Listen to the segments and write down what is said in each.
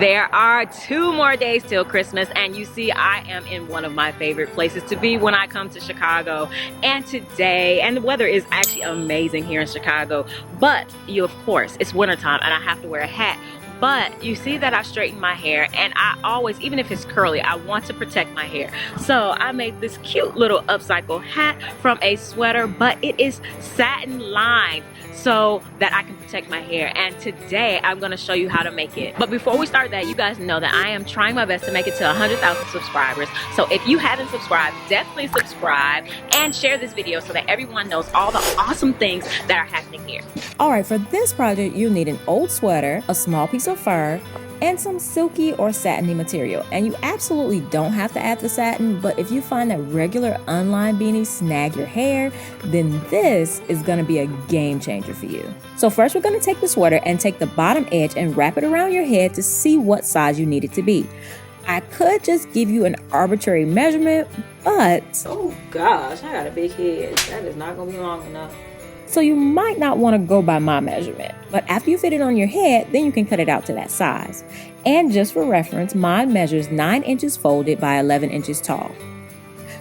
There are 2 more days till Christmas, and you see I am in one of my favorite places to be when I come to Chicago. And today, and the weather is actually amazing here in Chicago, but of course it's wintertime and I have to wear a hat. But you see that I straighten my hair, and I always, even if it's curly, I want to protect my hair. So I made this cute little upcycle hat from a sweater, but it is satin lined so that I can protect my hair. And today I'm gonna show you how to make it. But before we start that, you guys know that I am trying my best to make it to 100,000 subscribers. So if you haven't subscribed, definitely subscribe and share this video so that everyone knows all the awesome things that are happening here. All right, for this project, you'll need an old sweater, a small piece of fur, and some silky or satiny material. And you absolutely don't have to add the satin, but if you find that regular unlined beanies snag your hair, then this is gonna be a game changer for you. So first we're gonna take the sweater and take the bottom edge and wrap it around your head to see what size you need it to be. I could just give you an arbitrary measurement, but... oh gosh, I got a big head. That is not gonna be long enough. So you might not want to go by my measurement, but after you fit it on your head, then you can cut it out to that size. And just for reference, mine measures 9 inches folded by 11 inches tall.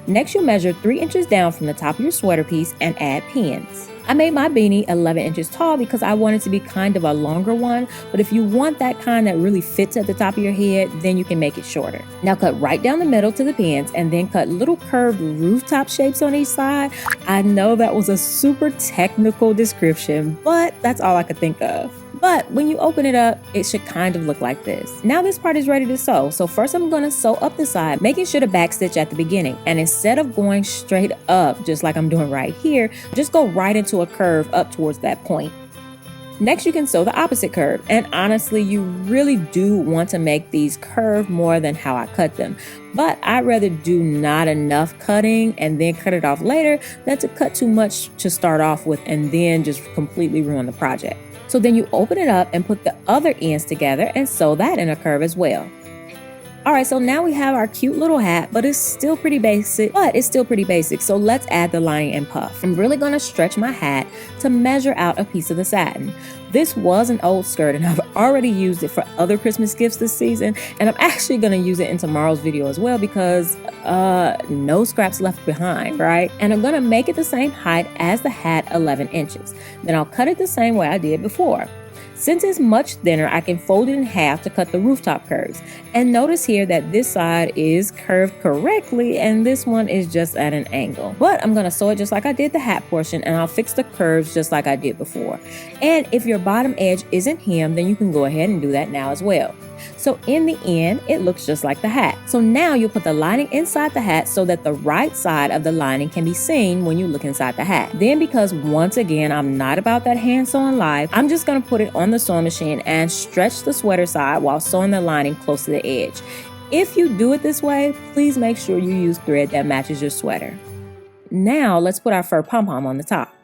Next, you'll measure 3 inches down from the top of your sweater piece and add pins. I made my beanie 11 inches tall because I wanted to be kind of a longer one, but if you want that kind that really fits at the top of your head, then you can make it shorter. Now cut right down the middle to the pins and then cut little curved rooftop shapes on each side. I know that was a super technical description, but that's all I could think of. But when you open it up, it should kind of look like this. Now this part is ready to sew. So first I'm gonna sew up the side, making sure to back stitch at the beginning. And instead of going straight up, just like I'm doing right here, just go right into a curve up towards that point. Next, you can sew the opposite curve. And honestly, you really do want to make these curve more than how I cut them. But I'd rather do not enough cutting and then cut it off later than to cut too much to start off with and then just completely ruin the project. So then you open it up and put the other ends together and sew that in a curve as well. All right, so now we have our cute little hat, but it's still pretty basic, So let's add the lining and puff. I'm really gonna stretch my hat to measure out a piece of the satin. This was an old skirt and I've already used it for other Christmas gifts this season. And I'm actually gonna use it in tomorrow's video as well because no scraps left behind, right? And I'm gonna make it the same height as the hat, 11 inches. Then I'll cut it the same way I did before. Since it's much thinner, I can fold it in half to cut the rooftop curves. And notice here that this side is curved correctly and this one is just at an angle. But I'm gonna sew it just like I did the hat portion and I'll fix the curves just like I did before. And if your bottom edge isn't hemmed, then you can go ahead and do that now as well. So in the end, it looks just like the hat. So now you'll put the lining inside the hat so that the right side of the lining can be seen when you look inside the hat. Then because once again, I'm not about that hand sewing life, I'm just gonna put it on the sewing machine and stretch the sweater side while sewing the lining close to the edge. If you do it this way, please make sure you use thread that matches your sweater. Now let's put our fur pom-pom on the top.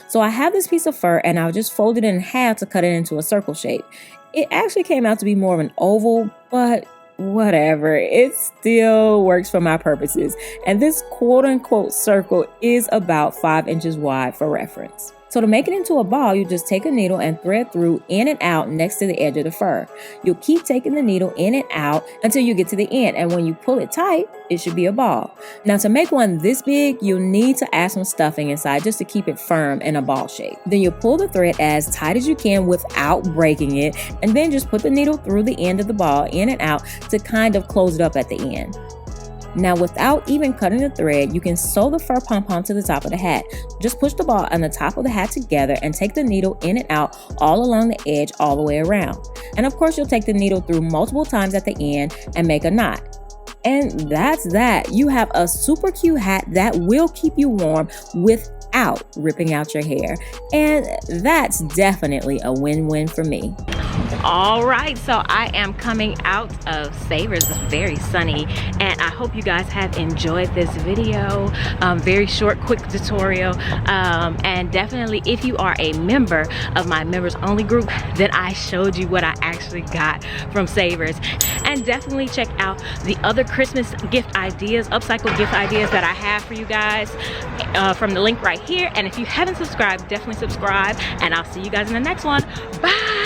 So I have this piece of fur and I'll just fold it in half to cut it into a circle shape. It actually came out to be more of an oval, but whatever, it still works for my purposes. And this quote-unquote circle is about 5 inches wide for reference. So to make it into a ball, you just take a needle and thread through in and out next to the edge of the fur. You'll keep taking the needle in and out until you get to the end, and when you pull it tight, it should be a ball. Now to make one this big, you'll need to add some stuffing inside just to keep it firm in a ball shape. Then you pull the thread as tight as you can without breaking it, and then just put the needle through the end of the ball in and out to kind of close it up at the end. Now without even cutting the thread, you can sew the fur pom-pom to the top of the hat. Just push the ball on the top of the hat together and take the needle in and out all along the edge all the way around. And of course you'll take the needle through multiple times at the end and make a knot. And that's that. You have a super cute hat that will keep you warm without ripping out your hair. And that's definitely a win-win for me. All right, so I am coming out of Savers. It's very sunny and I hope you guys have enjoyed this video. Very short, quick tutorial. And definitely if you are a member of my members only group, then I showed you what I actually got from Savers. And definitely check out the other Christmas gift ideas, upcycle gift ideas that I have for you guys from the link right here. And if you haven't subscribed, definitely subscribe and I'll see you guys in the next one. Bye.